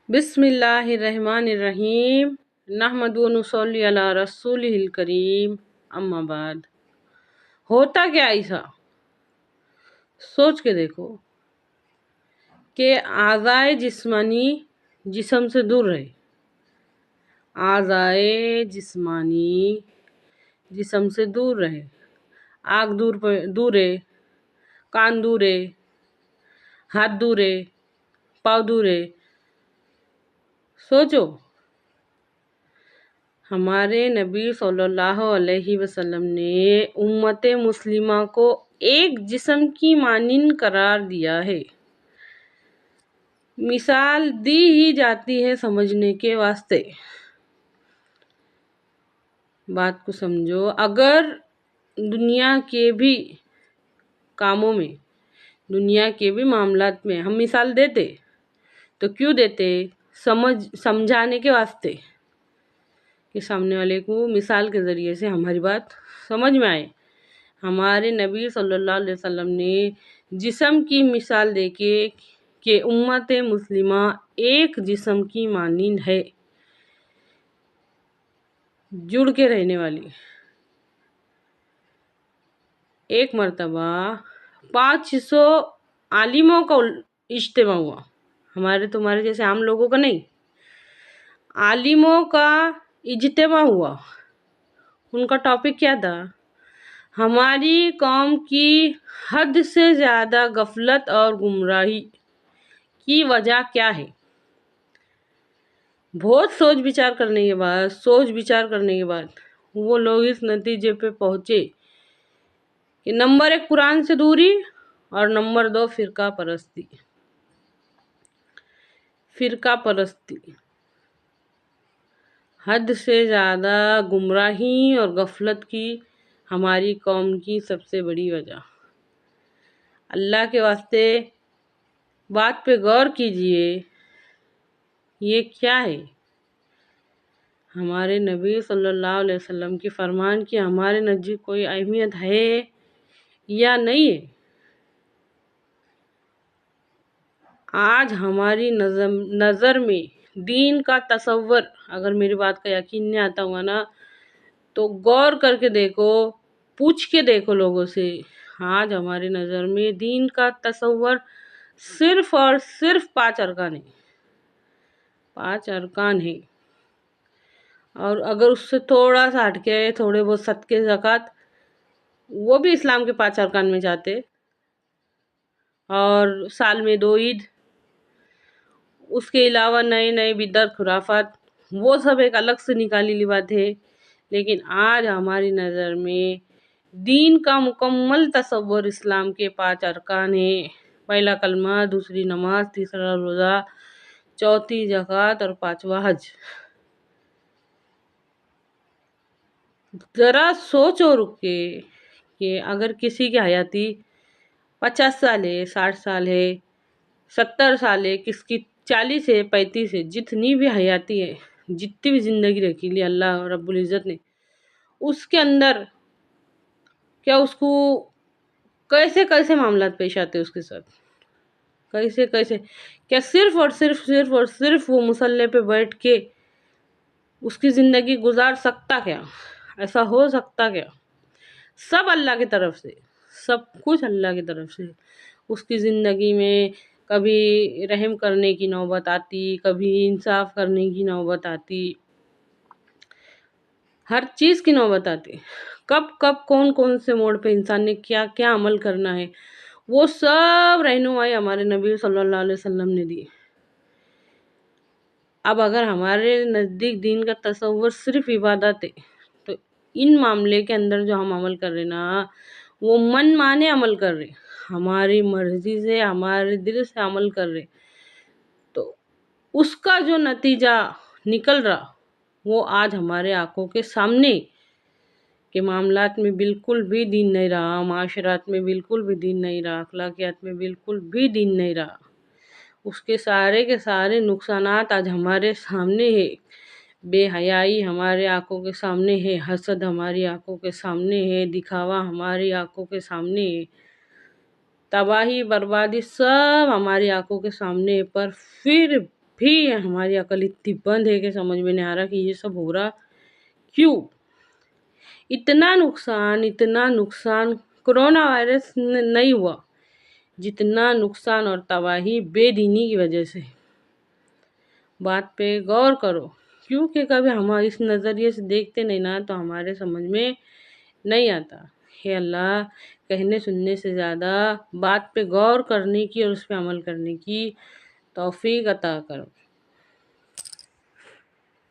بسم اللہ الرحمن الرحیم نحمد و نصلی علی رسول الکریم اما بعد۔ ہوتا کیا ایسا سوچ کے دیکھو کہ اعضائے جسمانی جسم سے دور رہے، اعضائے جسمانی جسم سے دور رہے، آنکھ دور ہے، کان دور ہے، ہاتھ دور ہے، پاؤں دور ہے۔ سوچو، ہمارے نبی صلی اللہ علیہ وسلم نے امت مسلمہ کو ایک جسم کی مانند قرار دیا ہے۔ مثال دی ہی جاتی ہے سمجھنے کے واسطے۔ بات کو سمجھو، اگر دنیا کے بھی کاموں میں، دنیا کے بھی معاملات میں ہم مثال دیتے تو کیوں دیتے؟ سمجھانے کے واسطے، کہ سامنے والے کو مثال کے ذریعے سے ہماری بات سمجھ میں آئے۔ ہمارے نبی صلی اللہ علیہ وسلم نے جسم کی مثال دے کے کہ امت مسلمہ ایک جسم کی مانند ہے، جڑ کے رہنے والی۔ ایک مرتبہ 500 عالموں کا اجتماع ہوا، ہمارے تمہارے جیسے عام لوگوں کا نہیں، عالموں کا اجتماع ہوا۔ ان کا ٹاپک کیا تھا؟ ہماری قوم کی حد سے زیادہ غفلت اور گمراہی کی وجہ کیا ہے؟ بہت سوچ بچار کرنے کے بعد وہ لوگ اس نتیجے پہ پہنچے کہ نمبر 1 قرآن سے دوری اور نمبر 2 فرقہ پرستی۔ حد سے زیادہ گمراہی اور غفلت کی ہماری قوم کی سب سے بڑی وجہ۔ اللہ کے واسطے بات پہ غور کیجئے، یہ کیا ہے؟ ہمارے نبی صلی اللہ علیہ وسلم کی فرمان کی ہمارے نزدیک کوئی اہمیت ہے یا نہیں ہے؟ آج ہماری نظر میں دین کا تصور، اگر میری بات کا یقین نہیں آتا ہوا نا تو غور کر کے دیکھو، پوچھ کے دیکھو لوگوں سے۔ آج ہماری نظر میں دین کا تصور صرف اور صرف 5 ارکان ہیں، 5 ارکان ہیں۔ اور اگر اس سے تھوڑا سا ہٹ کے تھوڑے بہت صدقے زکوٰۃ، وہ بھی اسلام کے 5 ارکان میں جاتے۔ اور سال میں 2 عید، اس کے علاوہ نئے بدعت خرافات، وہ سب ایک الگ سے نکالی لی بات ہے۔ لیکن آج ہماری نظر میں دین کا مکمل تصور اسلام کے 5 ارکان ہیں۔ پہلا کلمہ، دوسری نماز، تیسرا روزہ، چوتھی زکوٰۃ اور 5واں حج۔ ذرا سوچو رک کے کہ اگر کسی کی حیاتی 50 سال ہے، 60 سال ہے، 70 سال ہے، کس کی 40 ہے، 35 ہے، جتنی بھی حیاتی ہے، جتنی بھی زندگی رکھی لی اللہ رب العزت نے، اس کے اندر کیا اس کو کیسے معاملات پیش آتے اس کے ساتھ؟ کیسے کیا صرف وہ مصلی پہ بیٹھ کے اس کی زندگی گزار سکتا کیا؟ ایسا ہو سکتا کیا؟ سب اللہ کی طرف سے، سب کچھ اللہ کی طرف سے۔ اس کی زندگی میں کبھی رحم کرنے کی نوبت آتی، کبھی انصاف کرنے کی نوبت آتی، ہر چیز کی نوبت آتی۔ کب کون سے موڑ پہ انسان نے کیا عمل کرنا ہے، وہ سب رہنمائی ہمارے نبی صلی اللہ علیہ وسلم نے دی۔ اب اگر ہمارے نزدیک دین کا تصور صرف عبادت ہے تو ان معاملے کے اندر جو ہم عمل کر رہے نا، وہ من مانے عمل کر رہے، ہماری مرضی سے، ہمارے دل سے عمل کر رہے، تو اس کا جو نتیجہ نکل رہا وہ آج ہمارے آنکھوں کے سامنے کہ معاملات میں بالکل بھی دین نہیں رہا، معاشرات میں بالکل بھی دین نہیں رہا، اخلاقیات میں بالکل بھی دین نہیں رہا۔ اس کے سارے نقصانات آج ہمارے سامنے ہے۔ بے حیائی ہمارے آنکھوں کے سامنے ہے، حسد ہماری آنکھوں کے سامنے ہے، دکھاوا ہماری آنکھوں کے سامنے ہے، تباہی بربادی سب ہماری آنکھوں کے سامنے ہے۔ پر پھر بھی ہماری عقل اتنی بند ہے کہ سمجھ میں نہیں آ رہا کہ یہ سب ہو رہا کیوں۔ اتنا نقصان کرونا وائرس نہیں ہوا جتنا نقصان اور تباہی بے دینی کی وجہ سے۔ بات پہ غور کرو، کیونکہ کبھی ہم اس نظریے سے دیکھتے نہیں نا تو ہمارے سمجھ میں نہیں آتا۔ ہے اللہ، کہنے سننے سے زیادہ بات پہ غور کرنے کی اور اس پہ عمل کرنے کی توفیق عطا کرو۔